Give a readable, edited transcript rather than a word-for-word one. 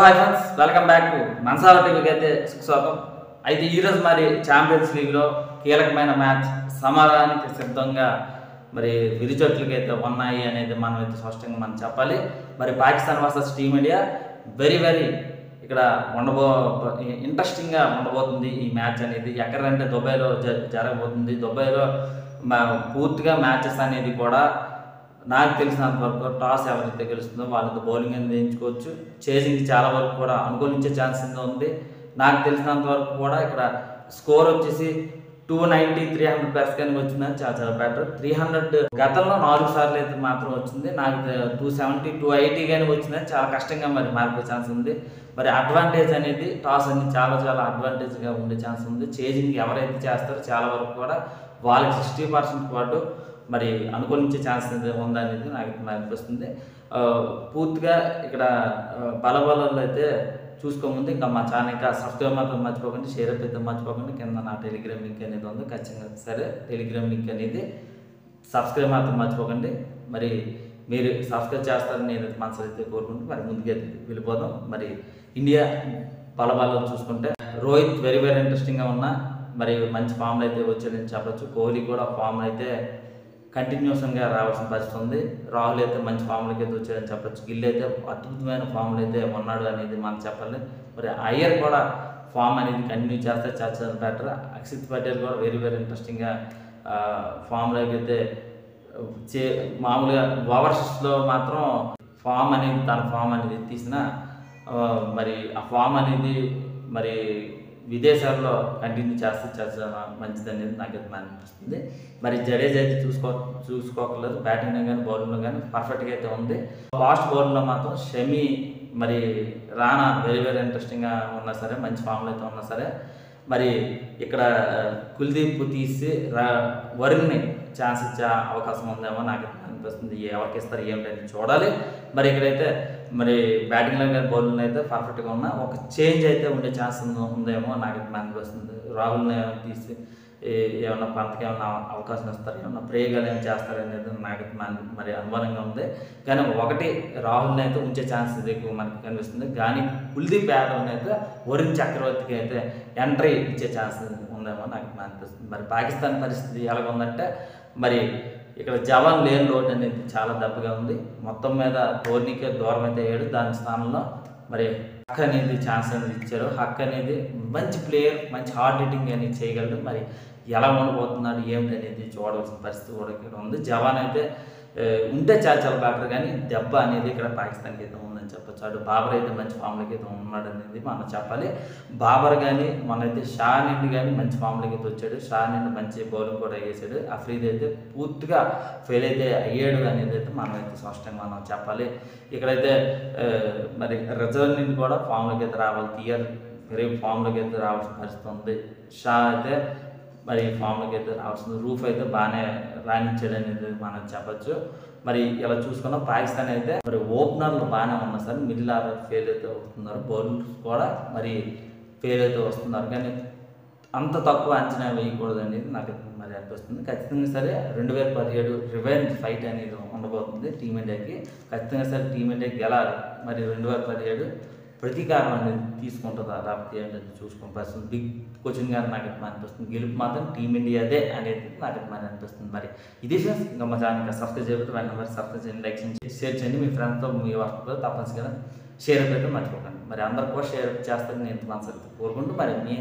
Hi friends, welcome back to మనసాల టీవీకి అయితే స్వాగతం. అయితే ఈరోజు మరి ఛాంపియన్స్ లీగ్లో కీలకమైన మ్యాచ్ సమరానికి సిద్ధంగా మరి విరుచోట్లకి అయితే ఉన్నాయి అనేది మనం అయితే స్పష్టంగా మనం చెప్పాలి. మరి పాకిస్తాన్ వర్సెస్ టీమిండియా వెరీ ఇక్కడ ఇంట్రెస్టింగ్గా ఉండబోతుంది ఈ మ్యాచ్ అనేది. ఎక్కడంటే దుబాయ్లో జరగబోతుంది. దుబాయ్లో పూర్తిగా మ్యాచెస్ అనేది కూడా నాకు తెలిసినంత వరకు టాస్ ఎవరైతే గెలుస్తుందో వాళ్ళతో బౌలింగ్ అనేది ఎంచుకోవచ్చు. చేసింగ్ చాలా వరకు కూడా అనుకూలించే ఛాన్స్ ఉంది. నాకు తెలిసినంత వరకు కూడా ఇక్కడ స్కోర్ వచ్చేసి 290 300+ కానీ వచ్చిందని చాలా బెటర్. 300 గతంలో 4 సార్లు అయితే మాత్రం వచ్చింది. నాకు 270 280 కానీ వచ్చిందని చాలా కష్టంగా మరి మారిపోయే ఛాన్స్ ఉంది. మరి అడ్వాంటేజ్ అనేది టాస్ అనేది చాలా అడ్వాంటేజ్గా ఉండే ఛాన్స్ ఉంది. చేసింగ్ ఎవరైతే చేస్తారో చాలా వరకు కూడా వాళ్ళకి 60% పాటు మరి అనుకూలించే ఛాన్స్ ఉందనేది నాకు అనిపిస్తుంది. పూర్తిగా ఇక్కడ బలబలలో అయితే చూసుకోముందు ఇంకా మా ఛానల్ ఇంకా సబ్స్క్రైబ్ మాత్రం మర్చిపోకండి, షేర్ అయితే మర్చిపోకండి. కింద నా టెలిగ్రామ్ లింక్ అనేది ఉంది, ఖచ్చితంగా సరే టెలిగ్రామ్ లింక్ అనేది సబ్స్క్రైబ్ మాత్రం మర్చిపోకండి. మరి మీరు సబ్స్క్రైబ్ చేస్తారని నేను మనసు అయితే కోరుకుంటూ మరి ముందుకే వెళ్ళిపోదాం. మరి ఇండియా బలబలలో చూసుకుంటే రోహిత్ వెరీ ఇంట్రెస్టింగ్గా ఉన్నా మరి మంచి ఫామ్లో అయితే వచ్చాడని చెప్పచ్చు. కోహ్లీ కూడా ఫామ్ అయితే కంటిన్యూషన్గా రావాల్సిన పరిస్థితి ఉంది. రాహుల్ అయితే మంచి ఫామ్లోకి అయితే వచ్చాడని చెప్పచ్చు. గిల్ అయితే అద్భుతమైన ఫామ్లో అయితే ఉన్నాడు అనేది మనం చెప్పాలి. మరి అయ్యర్ కూడా ఫామ్ అనేది కంటిన్యూ చేస్తే చాలా బెటర్. అక్షిత్ పటేల్ కూడా వెరీ ఇంట్రెస్టింగ్గా ఫామ్లోకి అయితే మామూలుగా ఓవర్స్లో మాత్రం తన ఫామ్ అనేది తీసిన మరి ఆ ఫామ్ అనేది మరి విదేశాల్లో కంటిన్యూ చేస్తే చాలా మంచిది అనేది నాకు అనిపిస్తుంది. మరి జడేజా అయితే చూసుకోకలేదు. బ్యాటింగ్లో కానీ బౌలింగ్లో కానీ పర్ఫెక్ట్గా అయితే ఉంది. ఫాస్ట్ బౌలింగ్లో మాత్రం షమి మరి రానా వెరీ ఇంట్రెస్టింగ్గా ఉన్నా సరే, మంచి ఫామ్లో అయితే ఉన్నా సరే, మరి ఇక్కడ కుల్దీప్ తీసి వరుణ్ని ఛాన్స్ ఇచ్చే అవకాశం ఉందేమో నాకు అనిపిస్తుంది. ఎవరికి ఇస్తారు ఏమిటని చూడాలి. మరి ఇక్కడైతే మరి బ్యాటింగ్లో కానీ బౌలింగ్లో అయితే పర్ఫెక్ట్గా ఉన్నా ఒక చేంజ్ అయితే ఉండే ఛాన్స్ ఉందేమో నాకు అనిపిస్తుంది. రాహుల్ని తీసి ఏమన్నా పంతకి ఏమన్నా అవకాశం ఇస్తారు, ఏమన్నా ప్రయోగాలు ఏమైనా చేస్తారనేది నాకు మరి అనుమానంగా ఉంది. కానీ ఒకటి రాహుల్ని అయితే ఉంచే ఛాన్స్ ఎక్కువ మనకి కనిపిస్తుంది. కానీ కుల్దీప్ యాదవ్ని అయితే వరుణ్ చక్రవర్తికి అయితే ఎంట్రీ ఇచ్చే ఛాన్స్ ఉందేమో నాకు అనిపిస్తుంది. మరి పాకిస్తాన్ పరిస్థితి ఎలాగ ఉందంటే మరి ఇక్కడ జవాన్ లేని లోటు అనేది చాలా దెబ్బగా ఉంది. మొత్తం మీద ధోనీకే దూరం అయితే అయ్యాడు. దాని స్థానంలో మరి హక్ అనేది ఛాన్స్ అనేది ఇచ్చారు. హక్ అనేది మంచి ప్లేయర్, మంచి హార్డ్ హిట్టింగ్ అనేది చేయగలడు. మరి ఎలా ఉండబోతున్నాడు ఏమిటి అనేది చూడవలసిన పరిస్థితి కూడా ఇక్కడ ఉంది. జవాన్ అయితే ఉంటే చాలా బెటర్, కానీ దెబ్బ అనేది ఇక్కడ పాకిస్తాన్కి అయితే ఉందని చెప్పొచ్చు. అటు బాబర్ అయితే మంచి ఫామ్లోకి అయితే ఉన్నాడు అనేది మనం చెప్పాలి. బాబర్ కానీ మనైతే షా నుండి కానీ మంచి ఫామ్లోకి అయితే వచ్చాడు. షా నుండి మంచి బౌలింగ్ కూడా వేసాడు. అఫ్రీది అయితే పూర్తిగా ఫెయిల్ అయితే అయ్యాడు అనేది అయితే మనం అయితే స్పష్టంగా మనం చెప్పాలి. ఇక్కడైతే మరి రిజర్వ్ నుండి కూడా ఫామ్లోకి అయితే రావాలి. టియర్ వెరీ ఫామ్లోకి అయితే రావాల్సిన పరిస్థితి ఉంది. షా అయితే మరి ఫామ్లోకి అయితే రావాల్సింది. రూఫ్ అయితే బాగానే రాణించాడు అనేది మనం చెప్పచ్చు. మరి ఇలా చూసుకున్నాం పాకిస్తాన్ అయితే మరి ఓపెనర్లు బాగానే ఉన్నా సరే మిడిల్ ఆర్డర్ ఫెయిల్ అయితే వస్తున్నారు. బౌలర్స్ కూడా మరి ఫెయిల్ అయితే వస్తున్నారు. కానీ అంత తక్కువ అంచనా వేయకూడదు అనేది నాకు మరి అనిపిస్తుంది. ఖచ్చితంగా సరే 2017 రివెంజ్ ఫైట్ అనేది ఉండబోతుంది టీమిండియాకి. ఖచ్చితంగా సరే టీమిండియాకి గెలాలి. మరి 2017 ప్రతీకారం అనేది తీసుకుంటుందా లేకపోతే ఏంటంటే చూసుకుని పరిస్థితుంది. బిగ్ కోచింగ్ గారు నాకు అనిపిస్తుంది. గెలుపు మాత్రం టీమిండియాదే అనేది నాకు అనిపిస్తుంది. మరి ఇది ఫ్రెండ్స్, ఇంకా మా ఛానల్ సబ్స్క్రైబ్ చేయకపోతే వెంటనే మరి సబ్స్క్రైబ్ చేయండి, లైక్ చేయండి, షేర్ చేయండి. మీ ఫ్రెండ్స్తో మీ వర్క్తో తప్పనిసరిగా షేర్ అయితే మర్చిపోకండి. మరి అందరు కూడా షేర్ చేస్తారని నేను మనసు కోరుకుంటూ మరి మీ